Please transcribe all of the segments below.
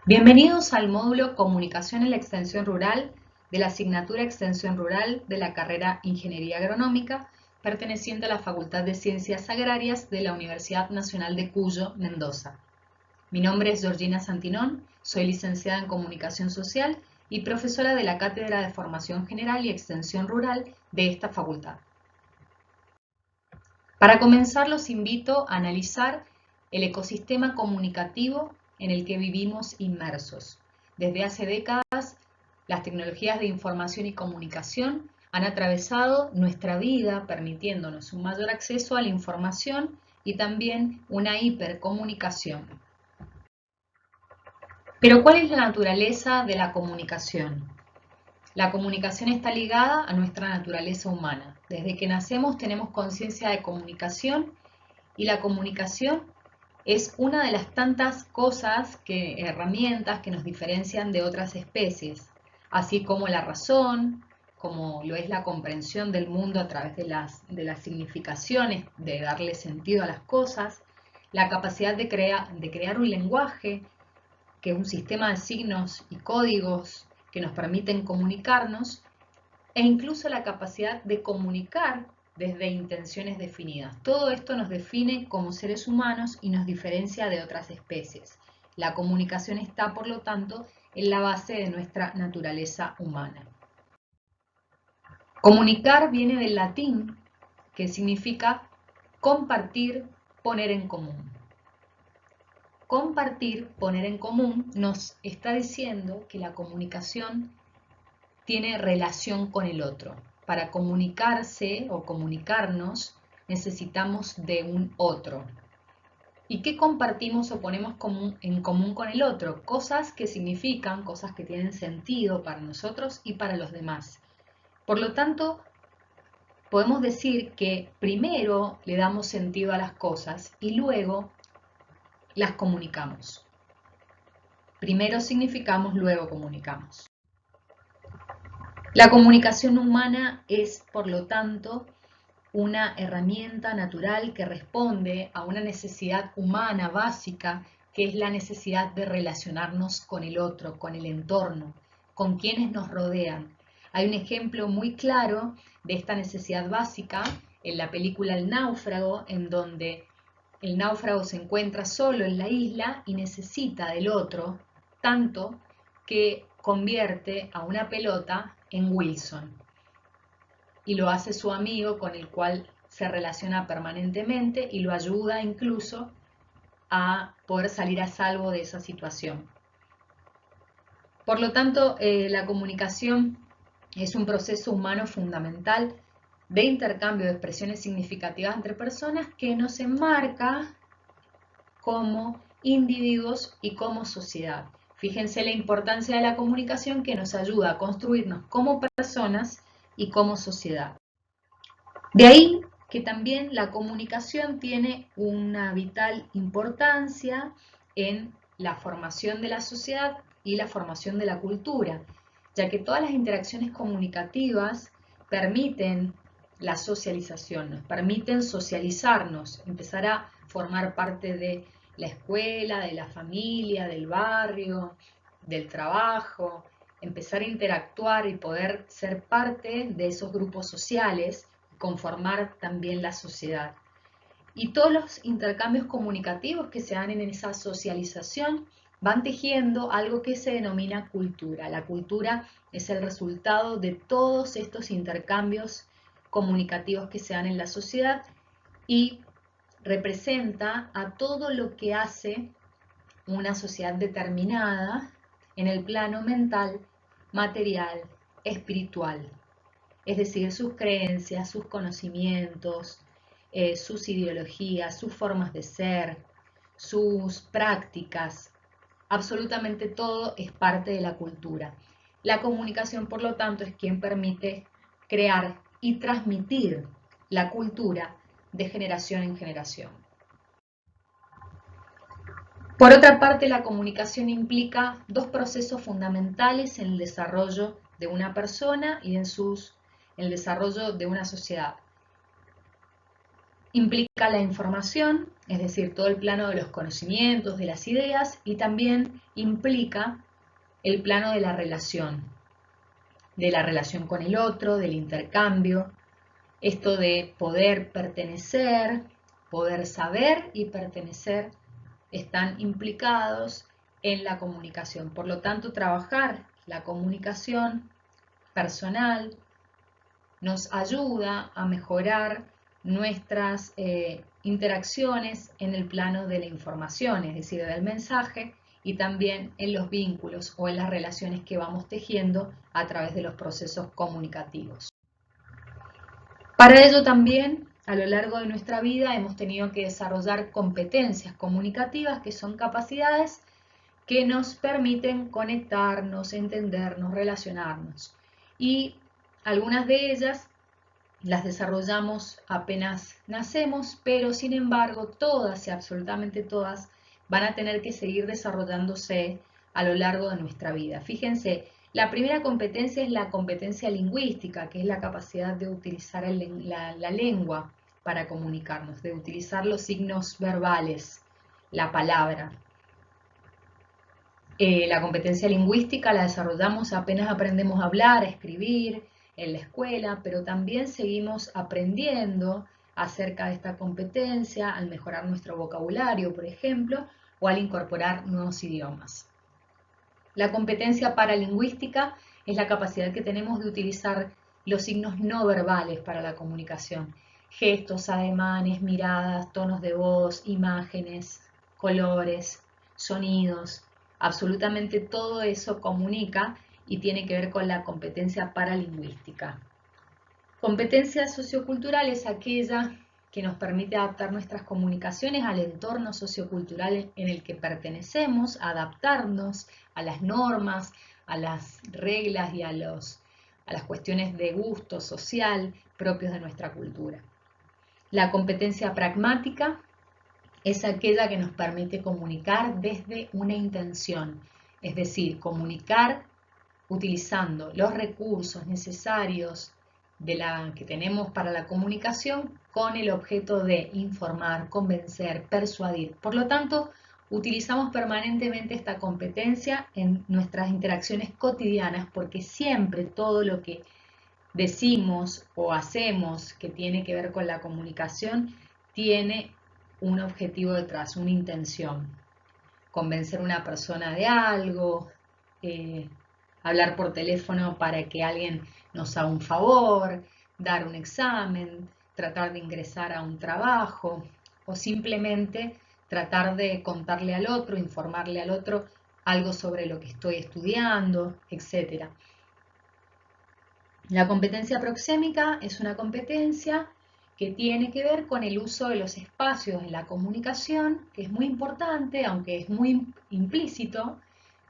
Bienvenidos al módulo Comunicación en la Extensión Rural de la asignatura Extensión Rural de la carrera Ingeniería Agronómica, perteneciente a la Facultad de Ciencias Agrarias de la Universidad Nacional de Cuyo, Mendoza. Mi nombre es Georgina Santinón, soy licenciada en Comunicación Social y profesora de la Cátedra de Formación General y Extensión Rural de esta facultad. Para comenzar, los invito a analizar el ecosistema comunicativo en el que vivimos inmersos. Desde hace décadas, las tecnologías de información y comunicación han atravesado nuestra vida, permitiéndonos un mayor acceso a la información y también una hipercomunicación. Pero, ¿cuál es la naturaleza de la comunicación? La comunicación está ligada a nuestra naturaleza humana. Desde que nacemos tenemos conciencia de comunicación y la comunicación es una de las tantas herramientas que nos diferencian de otras especies, así como la razón, como lo es la comprensión del mundo a través de las significaciones, de darle sentido a las cosas, la capacidad de crear un lenguaje, que es un sistema de signos y códigos que nos permiten comunicarnos, e incluso la capacidad de comunicar desde intenciones definidas. Todo esto nos define como seres humanos y nos diferencia de otras especies. La comunicación está, por lo tanto, en la base de nuestra naturaleza humana. Comunicar viene del latín, que significa compartir, poner en común. Compartir, poner en común, nos está diciendo que la comunicación tiene relación con el otro. Para comunicarse o comunicarnos necesitamos de un otro. ¿Y qué compartimos o ponemos en común con el otro? Cosas que significan, cosas que tienen sentido para nosotros y para los demás. Por lo tanto, podemos decir que primero le damos sentido a las cosas y luego las comunicamos. Primero significamos, luego comunicamos. La comunicación humana es, por lo tanto, una herramienta natural que responde a una necesidad humana básica, que es la necesidad de relacionarnos con el otro, con el entorno, con quienes nos rodean. Hay un ejemplo muy claro de esta necesidad básica en la película El náufrago, en donde el náufrago se encuentra solo en la isla y necesita del otro tanto que convierte a una pelota en Wilson y lo hace su amigo, con el cual se relaciona permanentemente y lo ayuda incluso a poder salir a salvo de esa situación. Por lo tanto, la comunicación es un proceso humano fundamental de intercambio de expresiones significativas entre personas que nos enmarca como individuos y como sociedad. Fíjense la importancia de la comunicación, que nos ayuda a construirnos como personas y como sociedad. De ahí que también la comunicación tiene una vital importancia en la formación de la sociedad y la formación de la cultura, ya que todas las interacciones comunicativas permiten la socialización, nos permiten socializarnos, empezar a formar parte de la escuela, de la familia, del barrio, del trabajo, empezar a interactuar y poder ser parte de esos grupos sociales, conformar también la sociedad. Y todos los intercambios comunicativos que se dan en esa socialización van tejiendo algo que se denomina cultura. La cultura es el resultado de todos estos intercambios comunicativos que se dan en la sociedad y representa a todo lo que hace una sociedad determinada en el plano mental, material, espiritual. Es decir, sus creencias, sus conocimientos, sus ideologías, sus formas de ser, sus prácticas, absolutamente todo es parte de la cultura. La comunicación, por lo tanto, es quien permite crear y transmitir la cultura de generación en generación. Por otra parte, la comunicación implica dos procesos fundamentales en el desarrollo de una persona y en el desarrollo de una sociedad. Implica la información, es decir, todo el plano de los conocimientos, de las ideas, y también implica el plano de la relación con el otro, del intercambio, esto de poder pertenecer, poder saber y pertenecer están implicados en la comunicación. Por lo tanto, trabajar la comunicación personal nos ayuda a mejorar nuestras interacciones en el plano de la información, es decir, del mensaje, y también en los vínculos o en las relaciones que vamos tejiendo a través de los procesos comunicativos. Para ello también, a lo largo de nuestra vida, hemos tenido que desarrollar competencias comunicativas, que son capacidades que nos permiten conectarnos, entendernos, relacionarnos. Y algunas de ellas las desarrollamos apenas nacemos, pero sin embargo todas y absolutamente todas van a tener que seguir desarrollándose a lo largo de nuestra vida. Fíjense, la primera competencia es la competencia lingüística, que es la capacidad de utilizar la lengua para comunicarnos, de utilizar los signos verbales, la palabra. La competencia lingüística la desarrollamos apenas aprendemos a hablar, a escribir en la escuela, pero también seguimos aprendiendo acerca de esta competencia al mejorar nuestro vocabulario, por ejemplo, o al incorporar nuevos idiomas. La competencia paralingüística es la capacidad que tenemos de utilizar los signos no verbales para la comunicación. Gestos, ademanes, miradas, tonos de voz, imágenes, colores, sonidos. Absolutamente todo eso comunica y tiene que ver con la competencia paralingüística. Competencia sociocultural es aquella que nos permite adaptar nuestras comunicaciones al entorno sociocultural en el que pertenecemos, adaptarnos a las normas, a las reglas y a las cuestiones de gusto social propios de nuestra cultura. La competencia pragmática es aquella que nos permite comunicar desde una intención, es decir, comunicar utilizando los recursos necesarios que tenemos para la comunicación con el objeto de informar, convencer, persuadir. Por lo tanto, utilizamos permanentemente esta competencia en nuestras interacciones cotidianas porque siempre todo lo que decimos o hacemos que tiene que ver con la comunicación tiene un objetivo detrás, una intención. Convencer a una persona de algo, hablar por teléfono para que alguien nos haga un favor, dar un examen, tratar de ingresar a un trabajo o simplemente tratar de contarle al otro, informarle al otro algo sobre lo que estoy estudiando, etc. La competencia proxémica es una competencia que tiene que ver con el uso de los espacios en la comunicación, que es muy importante, aunque es muy implícito,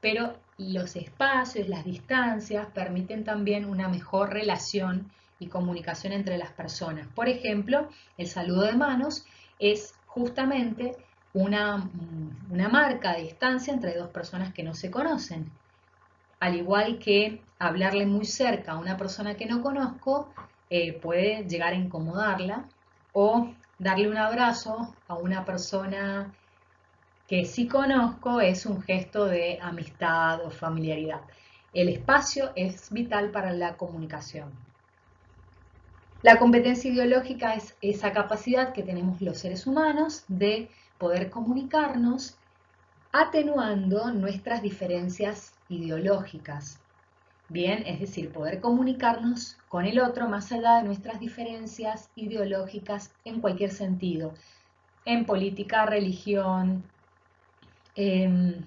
pero los espacios, las distancias permiten también una mejor relación y comunicación entre las personas. Por ejemplo, el saludo de manos es justamente una marca de distancia entre dos personas que no se conocen. Al igual que hablarle muy cerca a una persona que no conozco puede llegar a incomodarla, o darle un abrazo a una persona que sí conozco es un gesto de amistad o familiaridad. El espacio es vital para la comunicación. La competencia ideológica es esa capacidad que tenemos los seres humanos de poder comunicarnos atenuando nuestras diferencias ideológicas. Bien, es decir, poder comunicarnos con el otro más allá de nuestras diferencias ideológicas en cualquier sentido, en política, religión, en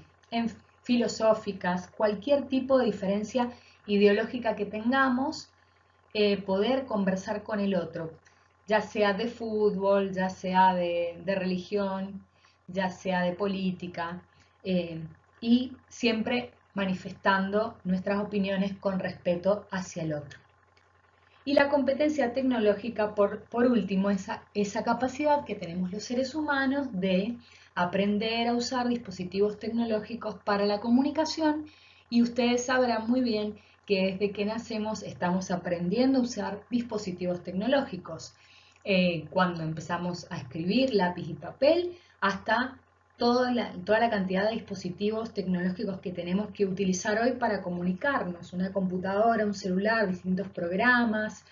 filosóficas, cualquier tipo de diferencia ideológica que tengamos, poder conversar con el otro, ya sea de fútbol, ya sea de religión, ya sea de política, y siempre manifestando nuestras opiniones con respeto hacia el otro. Y la competencia tecnológica, por último, esa capacidad que tenemos los seres humanos de aprender a usar dispositivos tecnológicos para la comunicación, y ustedes sabrán muy bien que desde que nacemos estamos aprendiendo a usar dispositivos tecnológicos. cuando empezamos a escribir lápiz y papel, hasta toda la cantidad de dispositivos tecnológicos que tenemos que utilizar hoy para comunicarnos, una computadora, un celular, distintos programas,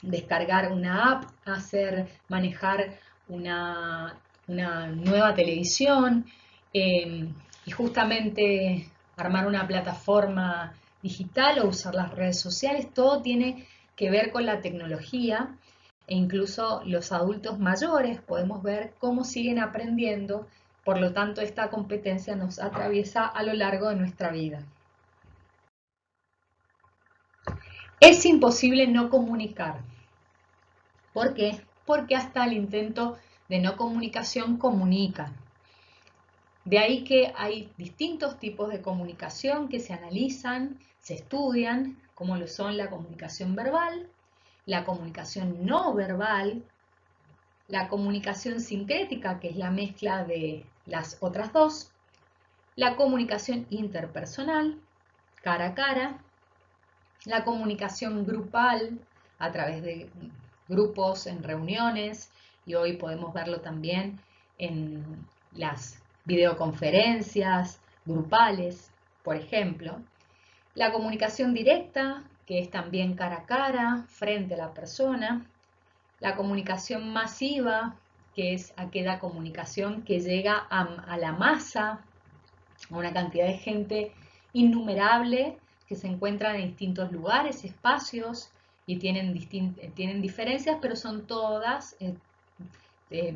descargar una app, manejar una nueva televisión y justamente armar una plataforma digital o usar las redes sociales, todo tiene que ver con la tecnología e incluso los adultos mayores podemos ver cómo siguen aprendiendo, por lo tanto esta competencia nos atraviesa a lo largo de nuestra vida. Es imposible no comunicar. ¿Por qué? Porque hasta el intento de no comunicación comunica. De ahí que hay distintos tipos de comunicación que se analizan, se estudian, como lo son la comunicación verbal, la comunicación no verbal, la comunicación sincrética, que es la mezcla de las otras dos, la comunicación interpersonal, cara a cara, la comunicación grupal a través de grupos en reuniones, y hoy podemos verlo también en las videoconferencias grupales, por ejemplo. La comunicación directa, que es también cara a cara, frente a la persona. La comunicación masiva, que es aquella comunicación que llega a la masa, a una cantidad de gente innumerable que se encuentran en distintos lugares, espacios y tienen diferencias, pero son todas,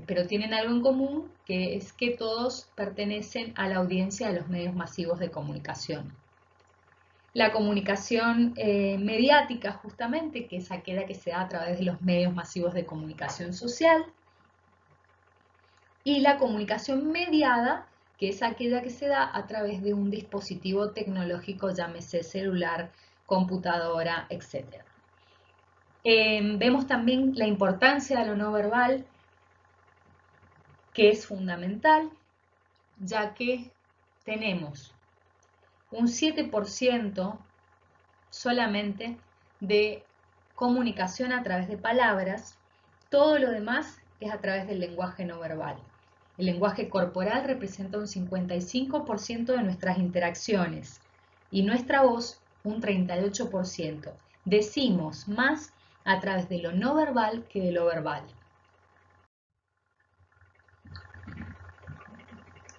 pero tienen algo en común, que es que todos pertenecen a la audiencia de los medios masivos de comunicación. La comunicación mediática, justamente, que es aquella que se da a través de los medios masivos de comunicación social. Y la comunicación mediada, que es aquella que se da a través de un dispositivo tecnológico, llámese celular, computadora, etc. Vemos también la importancia de lo no verbal, que es fundamental, ya que tenemos un 7% solamente de comunicación a través de palabras, todo lo demás es a través del lenguaje no verbal. El lenguaje corporal representa un 55% de nuestras interacciones y nuestra voz un 38%. Decimos más a través de lo no verbal que de lo verbal.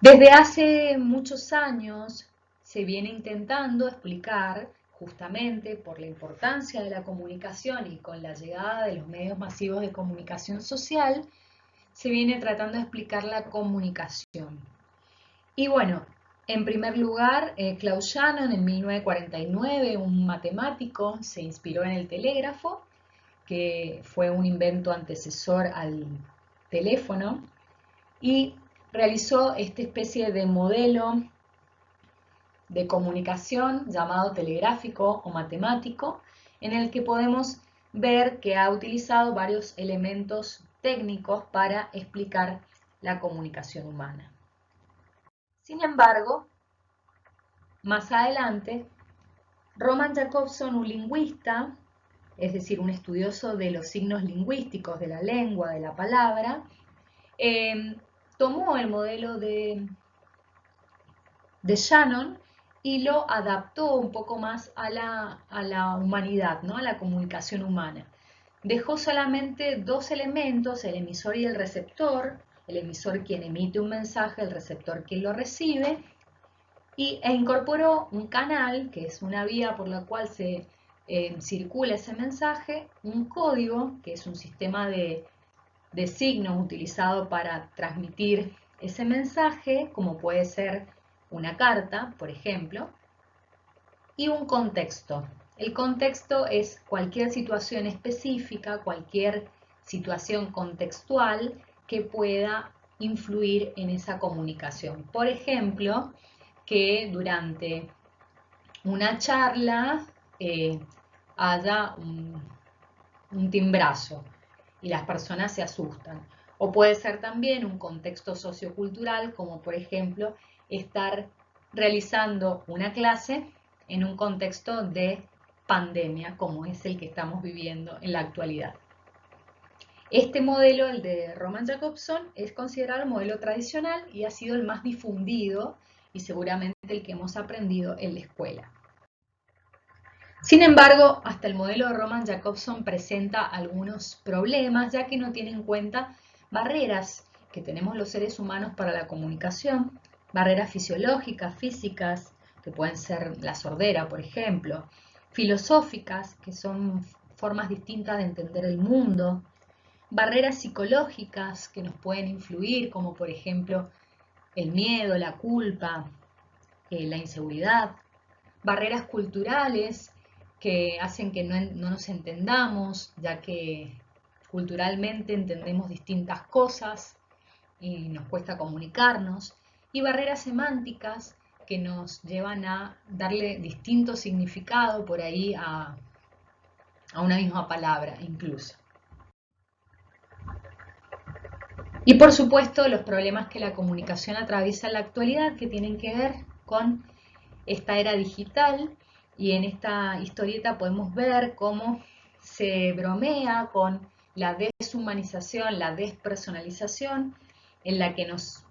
Desde hace muchos años se viene intentando explicar, justamente por la importancia de la comunicación y con la llegada de los medios masivos de comunicación social, se viene tratando de explicar la comunicación. Y bueno, en primer lugar, Claude Shannon en 1949, un matemático, se inspiró en el telégrafo, que fue un invento antecesor al teléfono, y realizó esta especie de modelo de comunicación llamado telegráfico o matemático, en el que podemos ver que ha utilizado varios elementos técnicos para explicar la comunicación humana. Sin embargo, más adelante, Roman Jakobson, un lingüista, es decir, un estudioso de los signos lingüísticos de la lengua, de la palabra, tomó el modelo de Shannon y lo adaptó un poco más a la humanidad, ¿no? A la comunicación humana. Dejó solamente dos elementos, el emisor y el receptor, el emisor quien emite un mensaje, el receptor quien lo recibe, e incorporó un canal, que es una vía por la cual se circula ese mensaje, un código, que es un sistema de signos utilizado para transmitir ese mensaje, como puede ser una carta, por ejemplo, y un contexto. El contexto es cualquier situación específica, cualquier situación contextual que pueda influir en esa comunicación. Por ejemplo, que durante una charla haya un timbrazo y las personas se asustan. O puede ser también un contexto sociocultural, como por ejemplo estar realizando una clase en un contexto de pandemia, como es el que estamos viviendo en la actualidad. Este modelo, el de Roman Jakobson, es considerado el modelo tradicional y ha sido el más difundido y seguramente el que hemos aprendido en la escuela. Sin embargo, hasta el modelo de Roman Jakobson presenta algunos problemas, ya que no tiene en cuenta barreras que tenemos los seres humanos para la comunicación, barreras fisiológicas, físicas, que pueden ser la sordera, por ejemplo, filosóficas, que son formas distintas de entender el mundo, barreras psicológicas que nos pueden influir, como por ejemplo el miedo, la culpa, la inseguridad, barreras culturales que hacen que no nos entendamos, ya que culturalmente entendemos distintas cosas y nos cuesta comunicarnos, y barreras semánticas que nos llevan a darle distinto significado por ahí a una misma palabra incluso. Y por supuesto los problemas que la comunicación atraviesa en la actualidad que tienen que ver con esta era digital, y en esta historieta podemos ver cómo se bromea con la deshumanización, la despersonalización en la que nos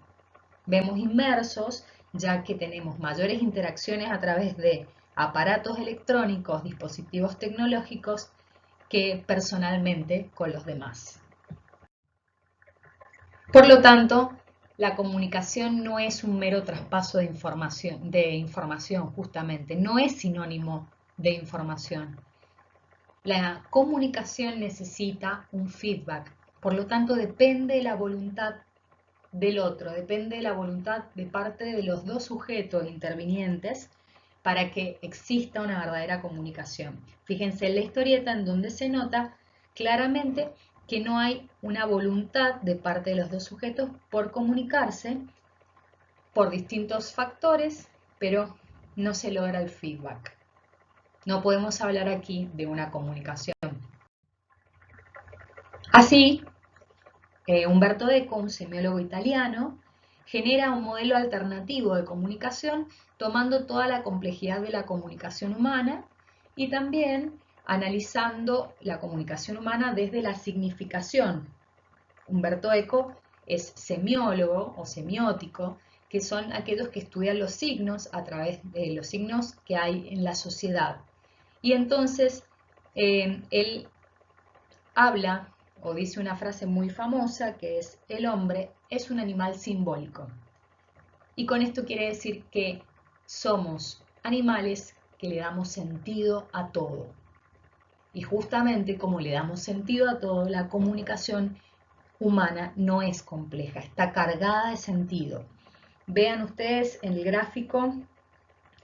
vemos inmersos, ya que tenemos mayores interacciones a través de aparatos electrónicos, dispositivos tecnológicos, que personalmente con los demás. Por lo tanto, la comunicación no es un mero traspaso de información justamente, no es sinónimo de información. La comunicación necesita un feedback, por lo tanto depende de la voluntad del otro, depende de la voluntad de parte de los dos sujetos intervinientes para que exista una verdadera comunicación. Fíjense en la historieta en donde se nota claramente que no hay una voluntad de parte de los dos sujetos por comunicarse por distintos factores, pero no se logra el feedback. No podemos hablar aquí de una comunicación. Así, Umberto Eco, un semiólogo italiano, genera un modelo alternativo de comunicación tomando toda la complejidad de la comunicación humana y también analizando la comunicación humana desde la significación. Umberto Eco es semiólogo o semiótico, que son aquellos que estudian los signos a través de los signos que hay en la sociedad. Y entonces él habla o dice una frase muy famosa que es: el hombre es un animal simbólico. Y con esto quiere decir que somos animales que le damos sentido a todo. Y justamente como le damos sentido a todo, la comunicación humana no es compleja, está cargada de sentido. Vean ustedes en el gráfico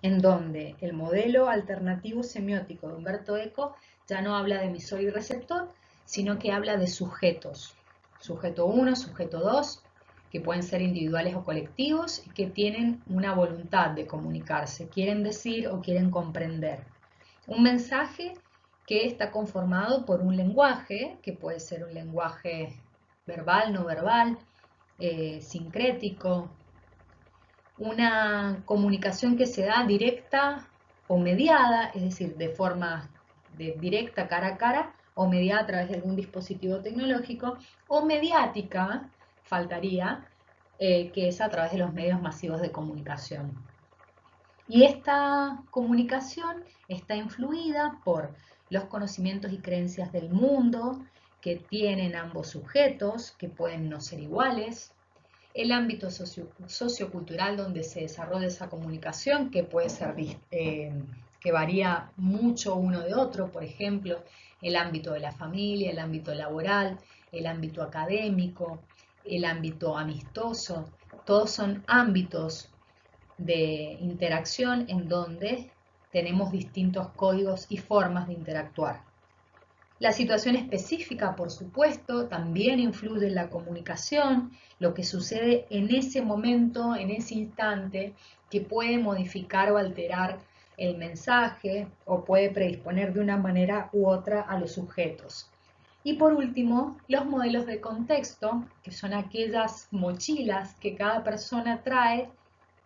en donde el modelo alternativo semiótico de Umberto Eco ya no habla de emisor y receptor, sino que habla de sujetos. Sujeto 1, sujeto 2, que pueden ser individuales o colectivos y que tienen una voluntad de comunicarse, quieren decir o quieren comprender. Un mensaje que está conformado por un lenguaje, que puede ser un lenguaje verbal, no verbal, sincrético, una comunicación que se da directa o mediada, es decir, de forma directa, cara a cara, o mediada a través de algún dispositivo tecnológico, o mediática, faltaría, que es a través de los medios masivos de comunicación. Y esta comunicación está influida por los conocimientos y creencias del mundo que tienen ambos sujetos, que pueden no ser iguales, el ámbito sociocultural donde se desarrolla esa comunicación, que puede ser que varía mucho uno de otro, por ejemplo, el ámbito de la familia, el ámbito laboral, el ámbito académico, el ámbito amistoso, todos son ámbitos de interacción en donde tenemos distintos códigos y formas de interactuar. La situación específica, por supuesto, también influye en la comunicación, lo que sucede en ese momento, en ese instante, que puede modificar o alterar el mensaje o puede predisponer de una manera u otra a los sujetos. Y por último, los modelos de contexto, que son aquellas mochilas que cada persona trae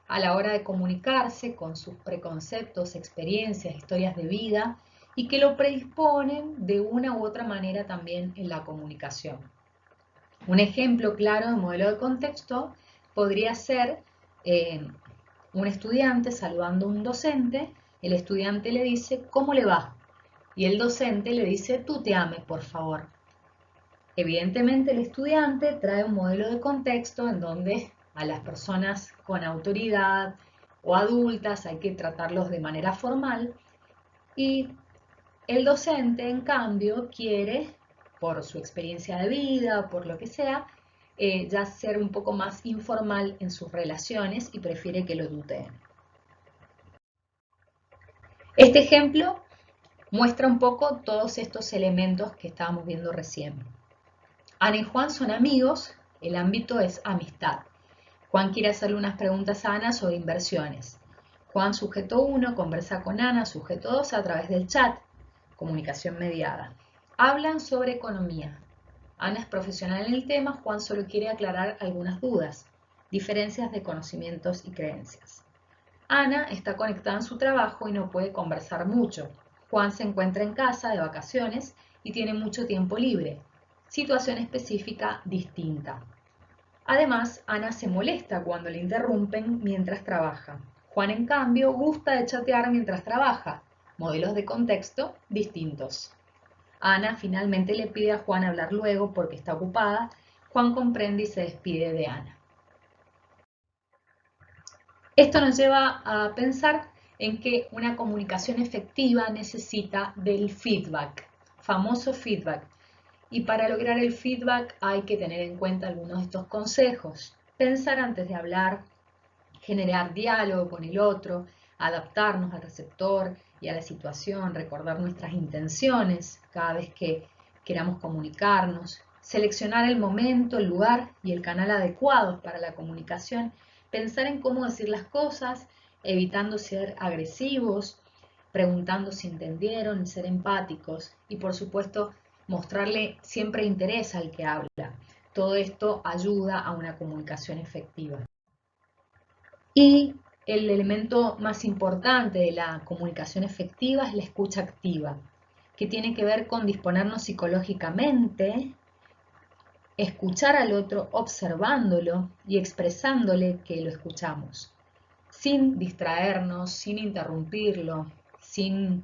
a la hora de comunicarse con sus preconceptos, experiencias, historias de vida, y que lo predisponen de una u otra manera también en la comunicación. Un ejemplo claro de modelo de contexto podría ser un estudiante saludando a un docente. El estudiante le dice, ¿cómo le va? Y el docente le dice, tuteame, por favor. Evidentemente el estudiante trae un modelo de contexto en donde a las personas con autoridad o adultas hay que tratarlos de manera formal, y el docente, en cambio, quiere, por su experiencia de vida, por lo que sea, ya ser un poco más informal en sus relaciones y prefiere que lo tuteen. Este ejemplo muestra un poco todos estos elementos que estábamos viendo recién. Ana y Juan son amigos, el ámbito es amistad. Juan quiere hacerle unas preguntas a Ana sobre inversiones. Juan, sujeto 1, conversa con Ana, sujeto 2, a través del chat, comunicación mediada. Hablan sobre economía. Ana es profesional en el tema, Juan solo quiere aclarar algunas dudas, diferencias de conocimientos y creencias. Ana está conectada en su trabajo y no puede conversar mucho. Juan se encuentra en casa de vacaciones y tiene mucho tiempo libre. Situación específica distinta. Además, Ana se molesta cuando le interrumpen mientras trabaja. Juan, en cambio, gusta de chatear mientras trabaja. Modelos de contexto distintos. Ana finalmente le pide a Juan hablar luego porque está ocupada. Juan comprende y se despide de Ana. Esto nos lleva a pensar en que una comunicación efectiva necesita del feedback, famoso feedback. Y para lograr el feedback hay que tener en cuenta algunos de estos consejos. Pensar antes de hablar, generar diálogo con el otro, adaptarnos al receptor y a la situación, recordar nuestras intenciones cada vez que queramos comunicarnos, seleccionar el momento, el lugar y el canal adecuados para la comunicación, pensar en cómo decir las cosas, evitando ser agresivos, preguntando si entendieron, y ser empáticos y por supuesto mostrarle siempre interés al que habla. Todo esto ayuda a una comunicación efectiva. Y el elemento más importante de la comunicación efectiva es la escucha activa, que tiene que ver con disponernos psicológicamente, escuchar al otro observándolo y expresándole que lo escuchamos, sin distraernos, sin interrumpirlo, sin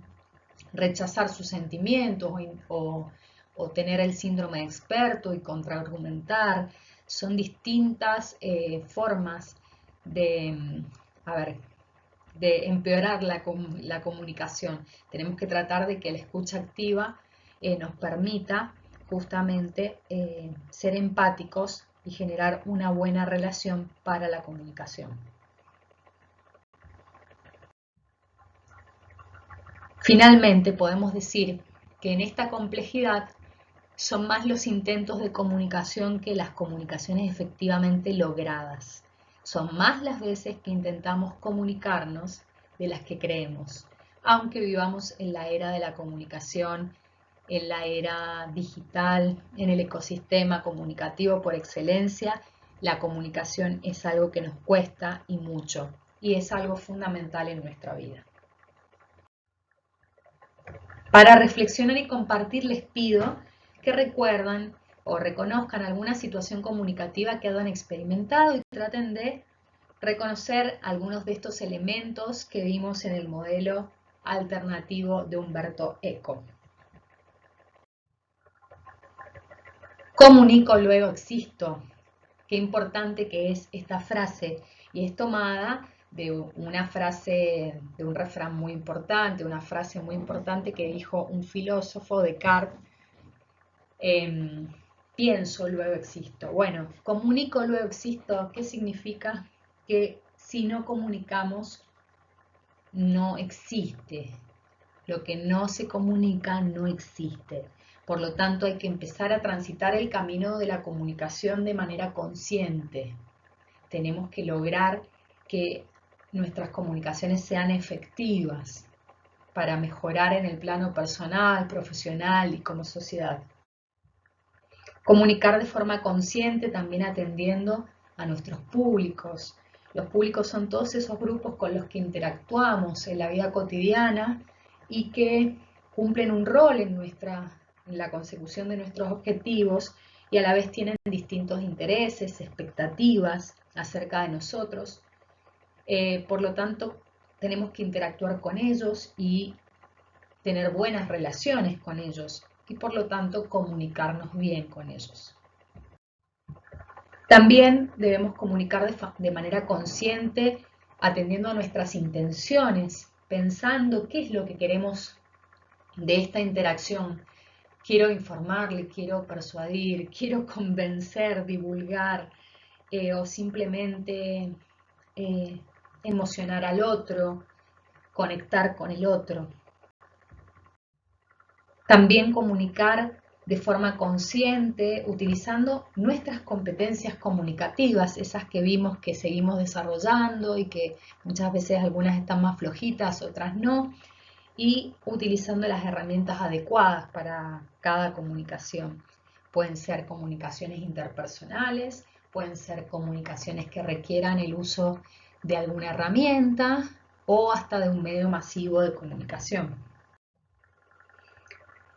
rechazar sus sentimientos o tener el síndrome de experto y contraargumentar. Son distintas formas de, de empeorar la comunicación. Tenemos que tratar de que la escucha activa nos permita justamente ser empáticos y generar una buena relación para la comunicación. Finalmente, podemos decir que en esta complejidad son más los intentos de comunicación que las comunicaciones efectivamente logradas. Son más las veces que intentamos comunicarnos de las que creemos. Aunque vivamos en la era de la comunicación, en la era digital, en el ecosistema comunicativo por excelencia, la comunicación es algo que nos cuesta y mucho, y es algo fundamental en nuestra vida. Para reflexionar y compartir les pido que recuerdan o reconozcan alguna situación comunicativa que hayan experimentado y traten de reconocer algunos de estos elementos que vimos en el modelo alternativo de Umberto Eco. Comunico, luego existo. Qué importante que es esta frase, y es tomada de una frase, de un refrán muy importante, una frase muy importante que dijo un filósofo, Descartes, pienso, luego existo. Bueno, comunico, luego existo, ¿qué significa? Que si no comunicamos, no existe. Lo que no se comunica no existe. Por lo tanto, hay que empezar a transitar el camino de la comunicación de manera consciente. Tenemos que lograr que nuestras comunicaciones sean efectivas para mejorar en el plano personal, profesional y como sociedad. Comunicar de forma consciente, también atendiendo a nuestros públicos. Los públicos son todos esos grupos con los que interactuamos en la vida cotidiana y que cumplen un rol en la consecución de nuestros objetivos y a la vez tienen distintos intereses, expectativas acerca de nosotros. Por lo tanto, tenemos que interactuar con ellos y tener buenas relaciones con ellos y por lo tanto comunicarnos bien con ellos. También debemos comunicar de manera consciente, atendiendo a nuestras intenciones, pensando qué es lo que queremos de esta interacción. Quiero informarle, quiero persuadir, quiero convencer, divulgar o simplemente emocionar al otro, conectar con el otro. También comunicar de forma consciente, utilizando nuestras competencias comunicativas, esas que vimos que seguimos desarrollando y que muchas veces algunas están más flojitas, otras no, y utilizando las herramientas adecuadas para cada comunicación. Pueden ser comunicaciones interpersonales, pueden ser comunicaciones que requieran el uso de alguna herramienta o hasta de un medio masivo de comunicación.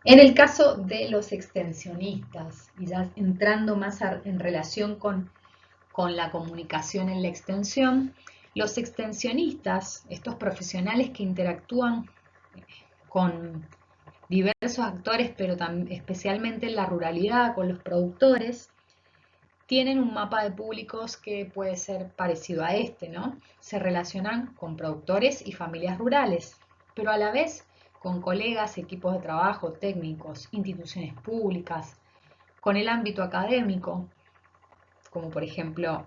En el caso de los extensionistas, y ya entrando más en relación con la comunicación en la extensión, los extensionistas, estos profesionales que interactúan con diversos actores, pero especialmente en la ruralidad, con los productores, tienen un mapa de públicos que puede ser parecido a este, ¿no? Se relacionan con productores y familias rurales, pero a la vez con colegas, equipos de trabajo, técnicos, instituciones públicas, con el ámbito académico, como por ejemplo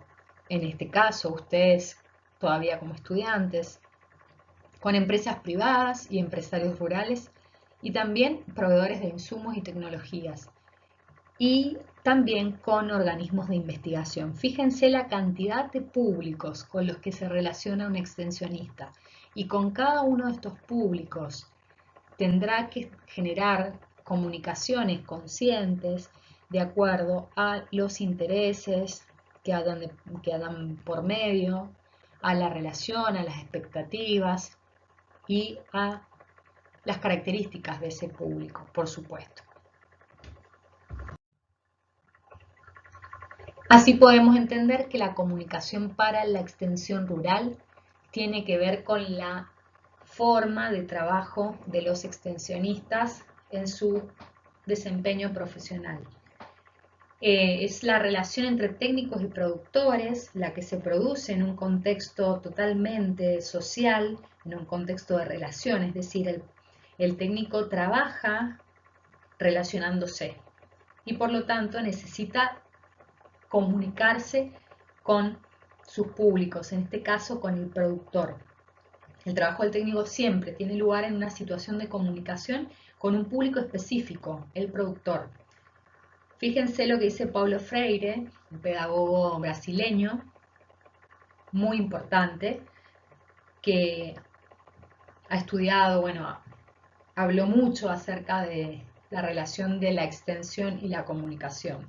en este caso ustedes todavía como estudiantes, con empresas privadas y empresarios rurales y también proveedores de insumos y tecnologías y también con organismos de investigación. Fíjense la cantidad de públicos con los que se relaciona un extensionista y con cada uno de estos públicos tendrá que generar comunicaciones conscientes de acuerdo a los intereses que hayan por medio, a la relación, a las expectativas y a las características de ese público, por supuesto. Así podemos entender que la comunicación para la extensión rural tiene que ver con la forma de trabajo de los extensionistas en su desempeño profesional. Es la relación entre técnicos y productores la que se produce en un contexto totalmente social, en un contexto de relación, es decir, el técnico trabaja relacionándose y por lo tanto necesita comunicarse con sus públicos, en este caso con el productor. El trabajo del técnico siempre tiene lugar en una situación de comunicación con un público específico, el productor. Fíjense lo que dice Paulo Freire, un pedagogo brasileño, muy importante, que ha estudiado, bueno, habló mucho acerca de la relación de la extensión y la comunicación.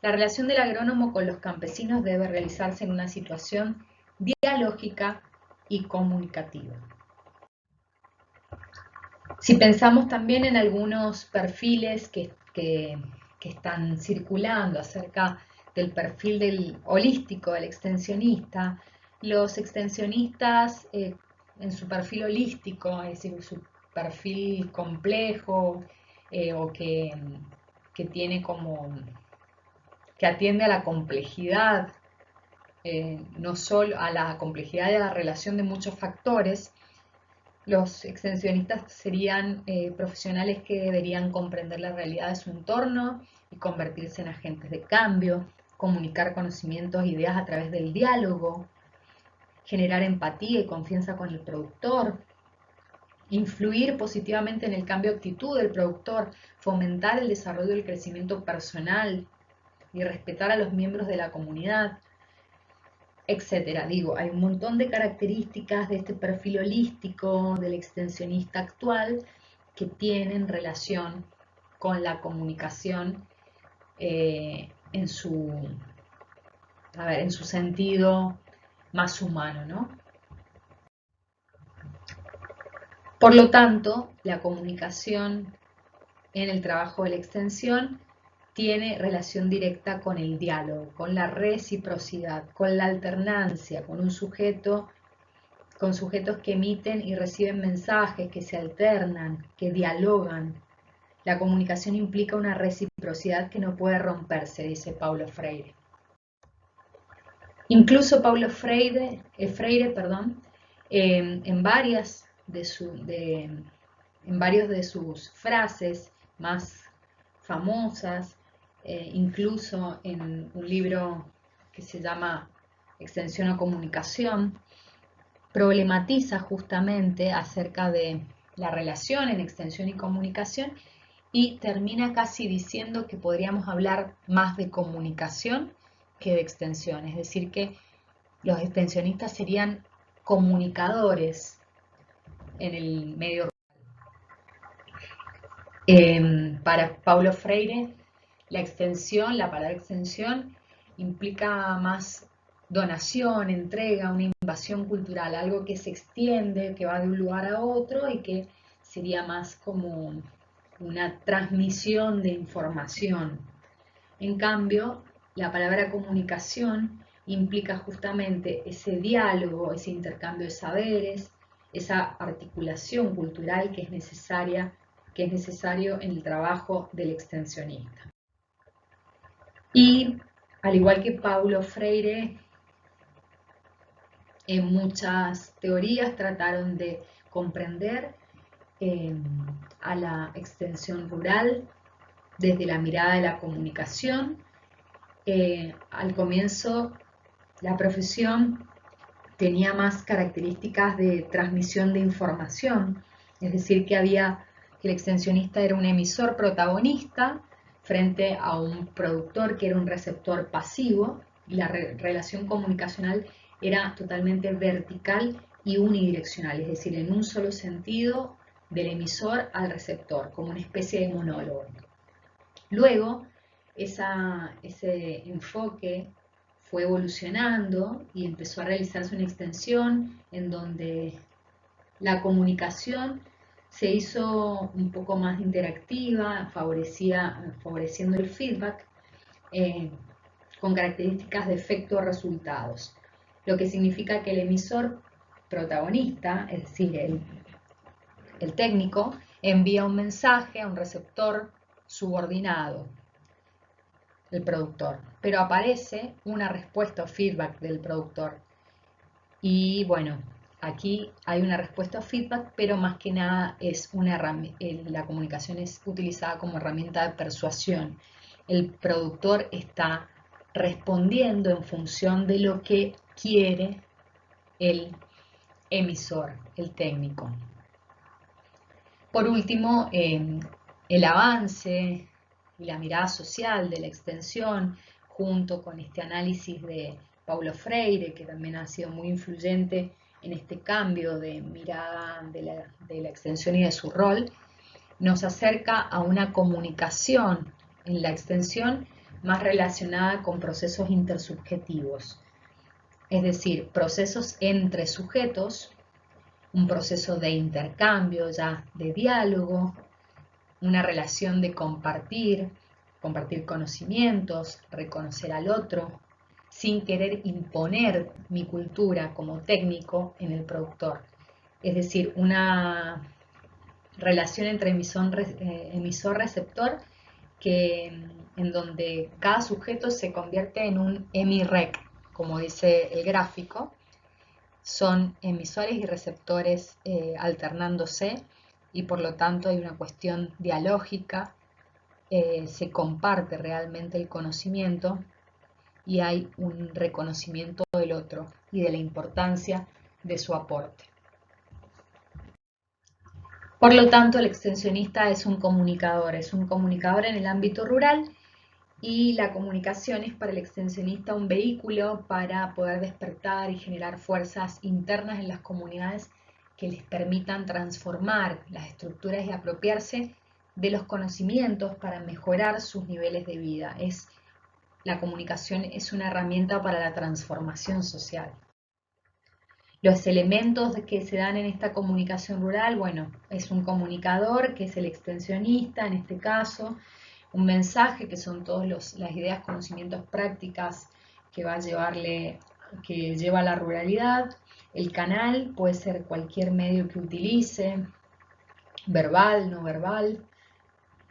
La relación del agrónomo con los campesinos debe realizarse en una situación dialógica y comunicativa. Si pensamos también en algunos perfiles que están circulando acerca del perfil del holístico, del extensionista, los extensionistas en su perfil holístico, es decir, su perfil complejo o que tiene como, que atiende a la complejidad, no solo a la complejidad de la relación de muchos factores. Los extensionistas serían profesionales que deberían comprender la realidad de su entorno y convertirse en agentes de cambio, comunicar conocimientos e ideas a través del diálogo, generar empatía y confianza con el productor, influir positivamente en el cambio de actitud del productor, fomentar el desarrollo y el crecimiento personal y respetar a los miembros de la comunidad, etcétera. Digo, hay un montón de características de este perfil holístico del extensionista actual que tienen relación con la comunicación en su sentido más humano, ¿no? Por lo tanto, la comunicación en el trabajo de la extensión tiene relación directa con el diálogo, con la reciprocidad, con la alternancia, con sujetos que emiten y reciben mensajes, que se alternan, que dialogan. La comunicación implica una reciprocidad que no puede romperse, dice Paulo Freire. Incluso Paulo Freire, en varios de sus frases más famosas, incluso en un libro que se llama Extensión o Comunicación, problematiza justamente acerca de la relación en extensión y comunicación y termina casi diciendo que podríamos hablar más de comunicación que de extensión, es decir que los extensionistas serían comunicadores en el medio rural. Para Paulo Freire, la palabra extensión, implica más donación, entrega, una invasión cultural, algo que se extiende, que va de un lugar a otro y que sería más como una transmisión de información. En cambio, la palabra comunicación implica justamente ese diálogo, ese intercambio de saberes, esa articulación cultural que es necesario en el trabajo del extensionista. Y al igual que Paulo Freire, en muchas teorías trataron de comprender a la extensión rural desde la mirada de la comunicación. Al comienzo, la profesión tenía más características de transmisión de información, es decir, que el extensionista era un emisor protagonista frente a un productor que era un receptor pasivo, y la relación comunicacional era totalmente vertical y unidireccional, es decir, en un solo sentido del emisor al receptor, como una especie de monólogo. Luego, ese enfoque fue evolucionando y empezó a realizarse una extensión en donde la comunicación se hizo un poco más interactiva, favoreciendo el feedback con características de efecto resultados, lo que significa que el emisor protagonista, es decir, el técnico, envía un mensaje a un receptor subordinado, el productor, pero aparece una respuesta o feedback del productor. Y bueno, aquí hay una respuesta o feedback, pero más que nada es la comunicación es utilizada como herramienta de persuasión. El productor está respondiendo en función de lo que quiere el emisor, el técnico. Por último, el avance y la mirada social de la extensión, junto con este análisis de Paulo Freire, que también ha sido muy influyente en este cambio de mirada de la extensión y de su rol, nos acerca a una comunicación en la extensión más relacionada con procesos intersubjetivos, es decir, procesos entre sujetos, un proceso de intercambio ya, de diálogo, una relación de compartir conocimientos, reconocer al otro, sin querer imponer mi cultura como técnico en el productor. Es decir, una relación entre emisor-receptor en donde cada sujeto se convierte en un emirec, como dice el gráfico. Son emisores y receptores alternándose y por lo tanto hay una cuestión dialógica, se comparte realmente el conocimiento y hay un reconocimiento del otro y de la importancia de su aporte. Por lo tanto, el extensionista es un comunicador en el ámbito rural y la comunicación es para el extensionista un vehículo para poder despertar y generar fuerzas internas en las comunidades que les permitan transformar las estructuras y apropiarse de los conocimientos para mejorar sus niveles de vida. La comunicación es una herramienta para la transformación social. Los elementos que se dan en esta comunicación rural, bueno, es un comunicador que es el extensionista en este caso, un mensaje, que son todas las ideas, conocimientos, prácticas que que lleva a la ruralidad. El canal puede ser cualquier medio que utilice, verbal, no verbal.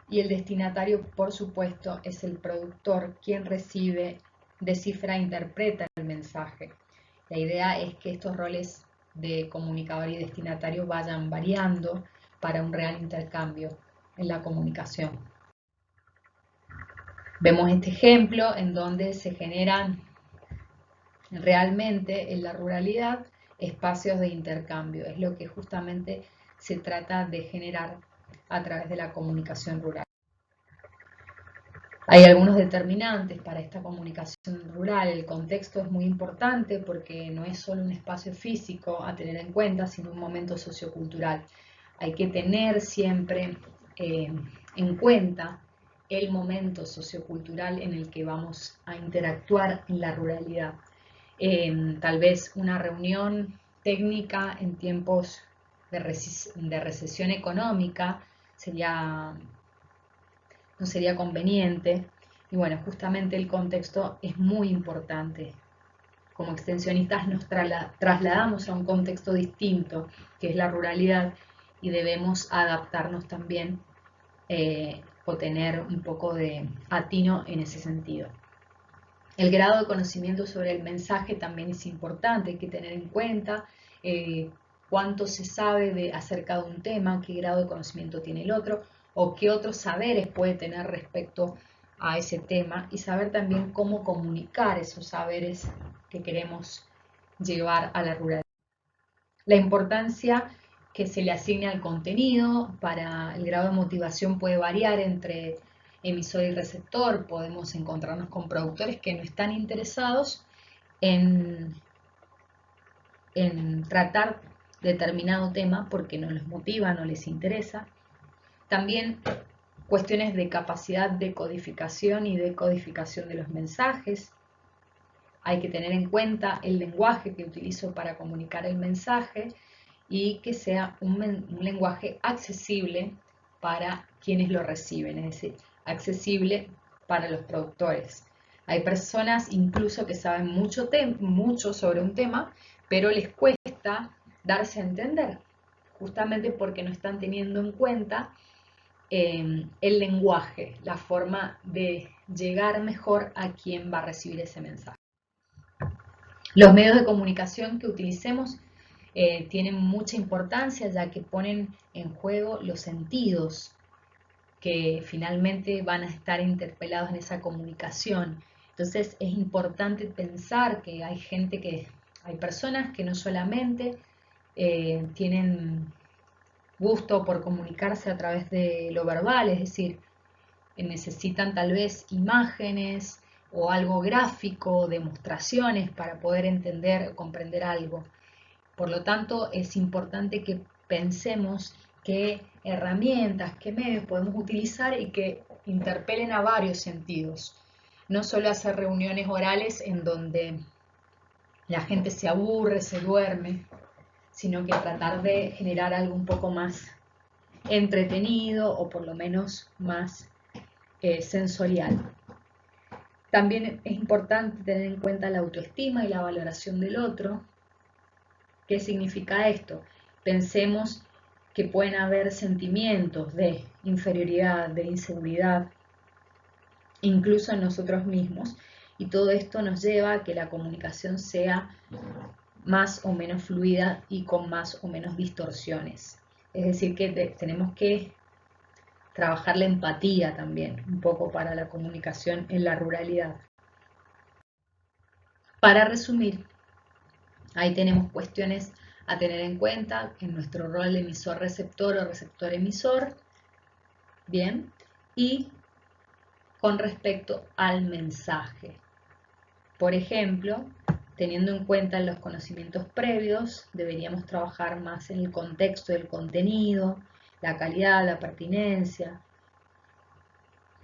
Y el destinatario, por supuesto, es el productor, quien recibe, descifra e interpreta el mensaje. La idea es que estos roles de comunicador y destinatario vayan variando para un real intercambio en la comunicación. Vemos este ejemplo en donde se generan realmente en la ruralidad espacios de intercambio. Es lo que justamente se trata de generar a través de la comunicación rural. Hay algunos determinantes para esta comunicación rural. El contexto es muy importante porque no es solo un espacio físico a tener en cuenta, sino un momento sociocultural. Hay que tener siempre en cuenta el momento sociocultural en el que vamos a interactuar en la ruralidad. Tal vez una reunión técnica en tiempos de recesión económica no sería conveniente. Y bueno, justamente el contexto es muy importante. Como extensionistas nos trasladamos a un contexto distinto, que es la ruralidad, y debemos adaptarnos también o tener un poco de atino en ese sentido. El grado de conocimiento sobre el mensaje también es importante, hay que tener en cuenta cuánto se sabe acerca de un tema, qué grado de conocimiento tiene el otro, o qué otros saberes puede tener respecto a ese tema, y saber también cómo comunicar esos saberes que queremos llevar a la ruralidad. La importancia que se le asigne al contenido, para el grado de motivación puede variar entre emisor y receptor. Podemos encontrarnos con productores que no están interesados en tratar determinado tema porque no les motiva, no les interesa. También cuestiones de capacidad de codificación y decodificación de los mensajes. Hay que tener en cuenta el lenguaje que utilizo para comunicar el mensaje y que sea un lenguaje accesible para quienes lo reciben, es decir, accesible para los productores. Hay personas incluso que saben mucho sobre un tema, pero les cuesta darse a entender, justamente porque no están teniendo en cuenta el lenguaje, la forma de llegar mejor a quien va a recibir ese mensaje. Los medios de comunicación que utilicemos tienen mucha importancia, ya que ponen en juego los sentidos que finalmente van a estar interpelados en esa comunicación. Entonces es importante pensar que hay personas que no solamente tienen gusto por comunicarse a través de lo verbal, es decir, necesitan tal vez imágenes o algo gráfico, demostraciones para poder entender o comprender algo. Por lo tanto, es importante que pensemos qué herramientas, qué medios podemos utilizar y que interpelen a varios sentidos. No solo hacer reuniones orales en donde la gente se aburre, se duerme, sino que tratar de generar algo un poco más entretenido o por lo menos más sensorial. También es importante tener en cuenta la autoestima y la valoración del otro. ¿Qué significa esto? Pensemos que pueden haber sentimientos de inferioridad, de inseguridad, incluso en nosotros mismos, y todo esto nos lleva a que la comunicación sea más o menos fluida y con más o menos distorsiones. Es decir, que tenemos que trabajar la empatía también, un poco para la comunicación en la ruralidad. Para resumir, ahí tenemos cuestiones a tener en cuenta en nuestro rol de emisor-receptor o receptor-emisor, bien, y con respecto al mensaje. Por ejemplo, teniendo en cuenta los conocimientos previos, deberíamos trabajar más en el contexto del contenido, la calidad, la pertinencia,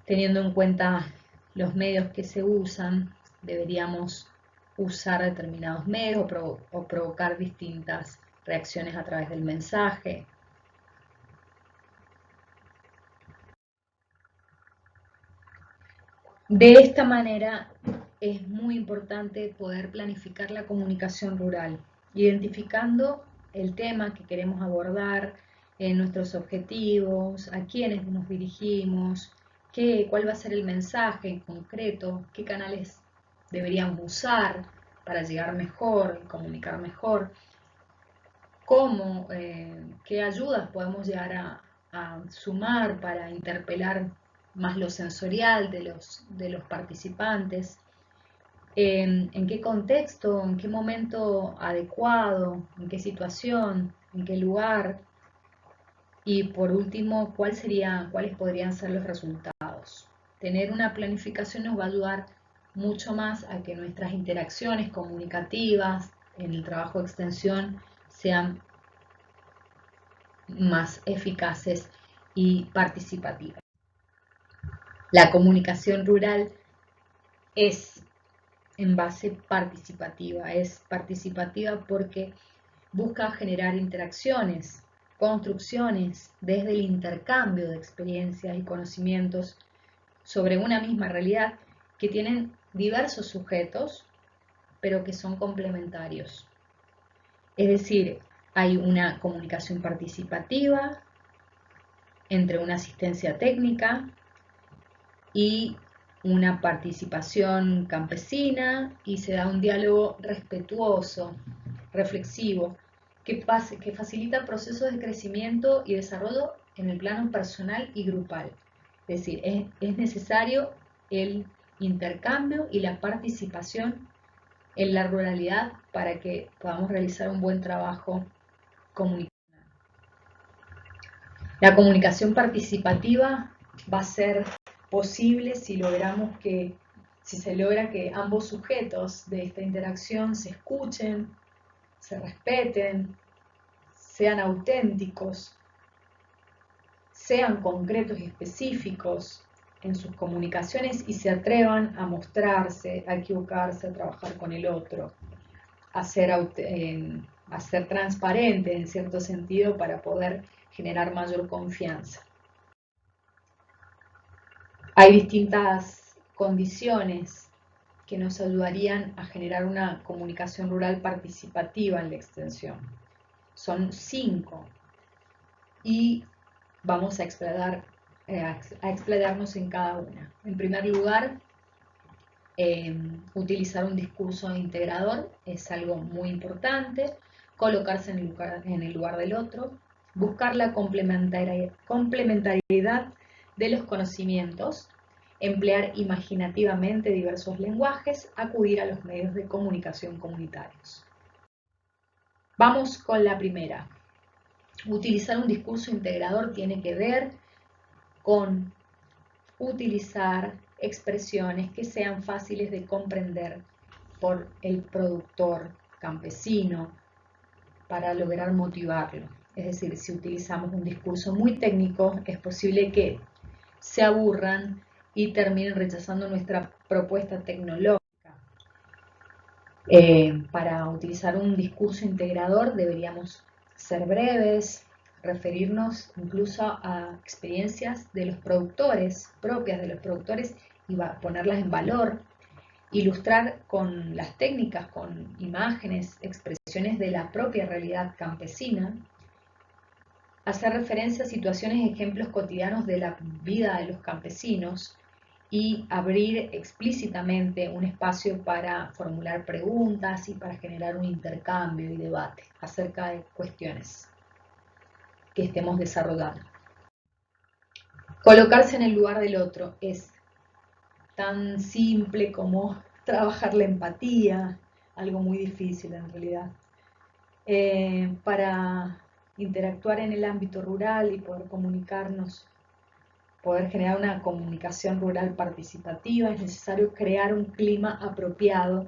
teniendo en cuenta los medios que se usan, deberíamos usar determinados medios o provocar distintas reacciones a través del mensaje. De esta manera es muy importante poder planificar la comunicación rural, identificando el tema que queremos abordar, nuestros objetivos, a quiénes nos dirigimos, cuál va a ser el mensaje en concreto, qué canales deberíamos usar para llegar mejor, comunicar mejor, cómo, qué ayudas podemos llegar a sumar para interpelar más lo sensorial de los participantes, en qué contexto, en qué momento adecuado, en qué situación, en qué lugar, y por último, cuáles podrían ser los resultados. Tener una planificación nos va a ayudar mucho más a que nuestras interacciones comunicativas en el trabajo de extensión sean más eficaces y participativas. La comunicación rural es en base participativa, es participativa porque busca generar interacciones, construcciones desde el intercambio de experiencias y conocimientos sobre una misma realidad que tienen diversos sujetos, pero que son complementarios. Es decir, hay una comunicación participativa entre una asistencia técnica y una participación campesina, y se da un diálogo respetuoso, reflexivo, que facilita procesos de crecimiento y desarrollo en el plano personal y grupal. Es decir, es necesario el intercambio y la participación en la ruralidad para que podamos realizar un buen trabajo comunitario. La comunicación participativa va a ser posible si se logra que ambos sujetos de esta interacción se escuchen, se respeten, sean auténticos, sean concretos y específicos en sus comunicaciones y se atrevan a mostrarse, a equivocarse, a trabajar con el otro, a ser transparente en cierto sentido para poder generar mayor confianza. Hay distintas condiciones que nos ayudarían a generar una comunicación rural participativa en la extensión. Son 5 y vamos a explayarnos en cada una. En primer lugar, utilizar un discurso integrador es algo muy importante, colocarse en el lugar del otro, buscar la complementariedad de los conocimientos, emplear imaginativamente diversos lenguajes, acudir a los medios de comunicación comunitarios. Vamos con la primera. Utilizar un discurso integrador tiene que ver con utilizar expresiones que sean fáciles de comprender por el productor campesino para lograr motivarlo. Es decir, si utilizamos un discurso muy técnico, es posible que se aburran y terminen rechazando nuestra propuesta tecnológica. Para utilizar un discurso integrador deberíamos ser breves, referirnos incluso a experiencias de los productores, propias de los productores, y ponerlas en valor, ilustrar con las técnicas, con imágenes, expresiones de la propia realidad campesina, hacer referencia a situaciones, ejemplos cotidianos de la vida de los campesinos y abrir explícitamente un espacio para formular preguntas y para generar un intercambio y debate acerca de cuestiones que estemos desarrollando. Colocarse en el lugar del otro es tan simple como trabajar la empatía, algo muy difícil en realidad. Para interactuar en el ámbito rural y poder comunicarnos, poder generar una comunicación rural participativa, es necesario crear un clima apropiado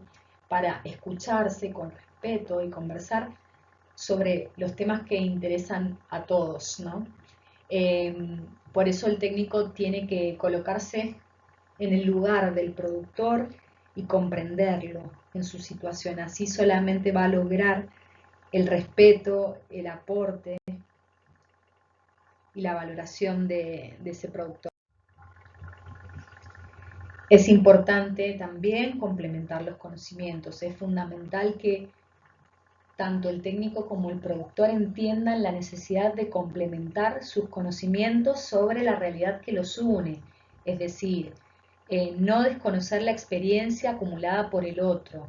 para escucharse con respeto y conversar sobre los temas que interesan a todos, ¿no? Por eso el técnico tiene que colocarse en el lugar del productor y comprenderlo en su situación. Así solamente va a lograr el respeto, el aporte y la valoración de ese productor. Es importante también complementar los conocimientos. Es fundamental que tanto el técnico como el productor entiendan la necesidad de complementar sus conocimientos sobre la realidad que los une. Es decir, no desconocer la experiencia acumulada por el otro.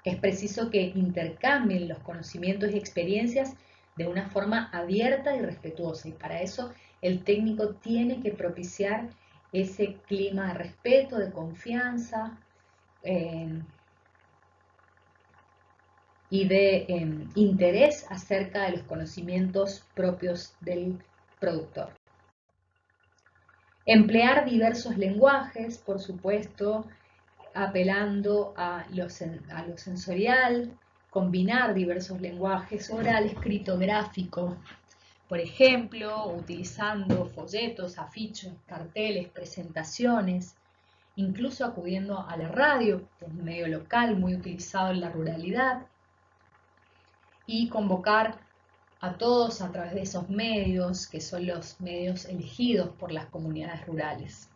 Es preciso que intercambien los conocimientos y experiencias de una forma abierta y respetuosa. Y para eso el técnico tiene que propiciar ese clima de respeto, de confianza y de interés acerca de los conocimientos propios del productor. Emplear diversos lenguajes, por supuesto, apelando a lo sensorial, combinar diversos lenguajes oral, escrito, gráfico, por ejemplo, utilizando folletos, afiches, carteles, presentaciones, incluso acudiendo a la radio, que es un medio local muy utilizado en la ruralidad, y convocar a todos a través de esos medios, que son los medios elegidos por las comunidades rurales.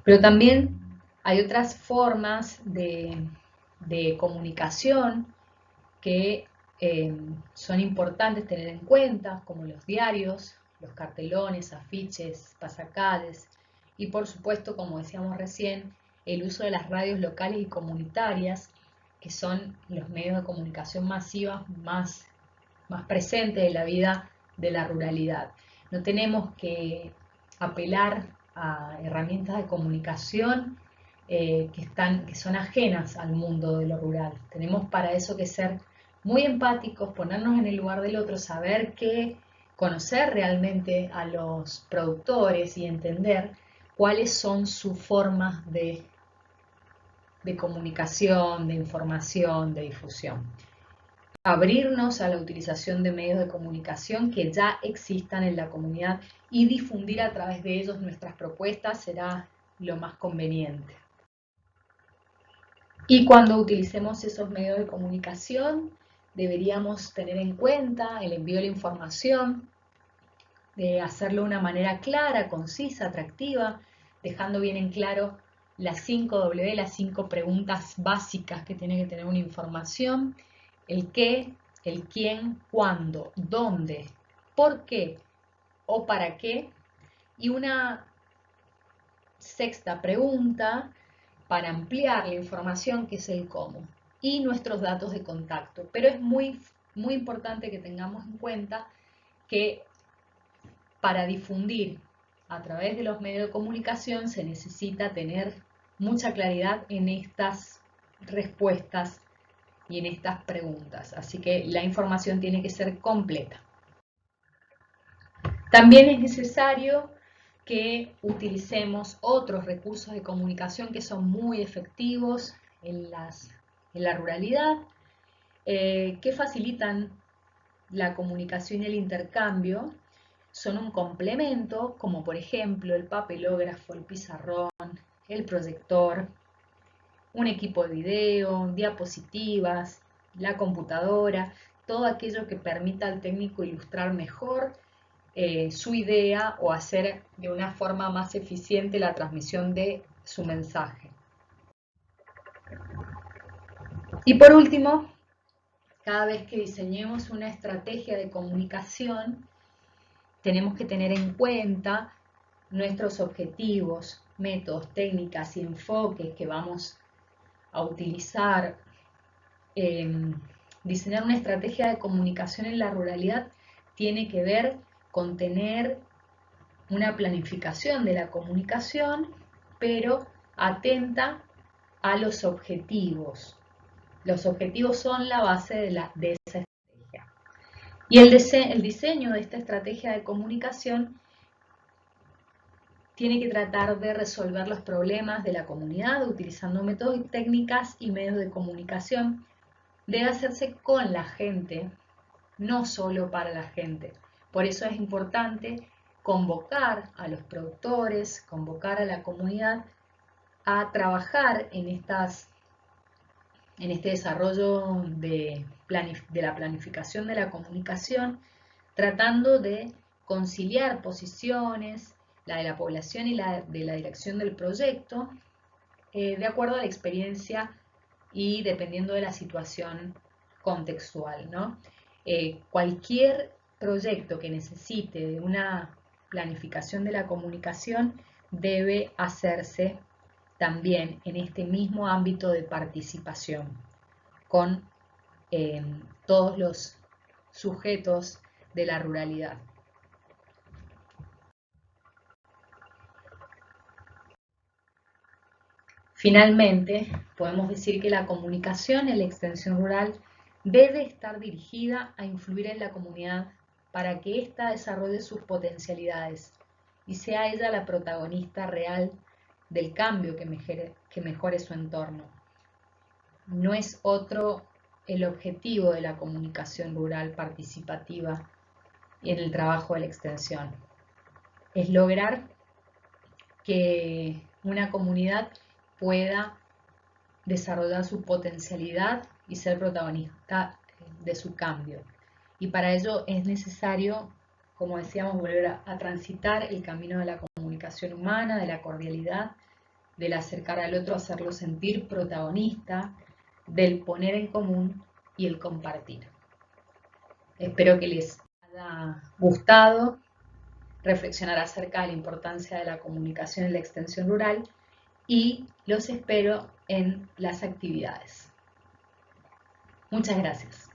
Pero también hay otras formas de comunicación que son importantes tener en cuenta, como los diarios, los cartelones, afiches, pasacalles y por supuesto, como decíamos recién, el uso de las radios locales y comunitarias, que son los medios de comunicación masivos más presentes en la vida de la ruralidad. No tenemos que apelar a herramientas de comunicación que son ajenas al mundo de lo rural. Tenemos para eso que ser muy empáticos, ponernos en el lugar del otro, saber qué, conocer realmente a los productores y entender cuáles son sus formas de comunicación, de información, de difusión. Abrirnos a la utilización de medios de comunicación que ya existan en la comunidad y difundir a través de ellos nuestras propuestas será lo más conveniente. Y cuando utilicemos esos medios de comunicación, deberíamos tener en cuenta el envío de la información, de hacerlo de una manera clara, concisa, atractiva, dejando bien en claro las 5 W, las 5 preguntas básicas que tiene que tener una información: el qué, el quién, cuándo, dónde, por qué o para qué, y una sexta pregunta para ampliar la información, que es el cómo, y nuestros datos de contacto. Pero es muy importante que tengamos en cuenta que para difundir a través de los medios de comunicación se necesita tener mucha claridad en estas respuestas y en estas preguntas. Así que la información tiene que ser completa. También es necesario que utilicemos otros recursos de comunicación que son muy efectivos en la ruralidad, que facilitan la comunicación y el intercambio. Son un complemento, como por ejemplo el papelógrafo, el pizarrón, el proyector, un equipo de video, diapositivas, la computadora, todo aquello que permita al técnico ilustrar mejor su idea o hacer de una forma más eficiente la transmisión de su mensaje. Y por último, cada vez que diseñemos una estrategia de comunicación, tenemos que tener en cuenta nuestros objetivos, métodos, técnicas y enfoques que vamos a utilizar. Diseñar una estrategia de comunicación en la ruralidad tiene que ver con tener una planificación de la comunicación, pero atenta a los objetivos. Los objetivos son la base de esa estrategia. Y el diseño de esta estrategia de comunicación tiene que tratar de resolver los problemas de la comunidad utilizando métodos, técnicas y medios de comunicación. Debe hacerse con la gente, no solo para la gente. Por eso es importante convocar a los productores, convocar a la comunidad a trabajar en este desarrollo de la planificación de la comunicación, tratando de conciliar posiciones, la de la población y la de la dirección del proyecto, de acuerdo a la experiencia y dependiendo de la situación contextual, ¿no? Cualquier proyecto que necesite de una planificación de la comunicación debe hacerse también en este mismo ámbito de participación con todos los sujetos de la ruralidad. Finalmente, podemos decir que la comunicación en la extensión rural debe estar dirigida a influir en la comunidad para que ésta desarrolle sus potencialidades y sea ella la protagonista real del cambio que mejore su entorno. No es otro el objetivo de la comunicación rural participativa y en el trabajo de la extensión. Es lograr que una comunidad pueda desarrollar su potencialidad y ser protagonista de su cambio. Y para ello es necesario, como decíamos, volver a transitar el camino de la comunicación humana, de la cordialidad, del acercar al otro, hacerlo sentir protagonista, del poner en común y el compartir. Espero que les haya gustado reflexionar acerca de la importancia de la comunicación en la extensión rural y los espero en las actividades. Muchas gracias.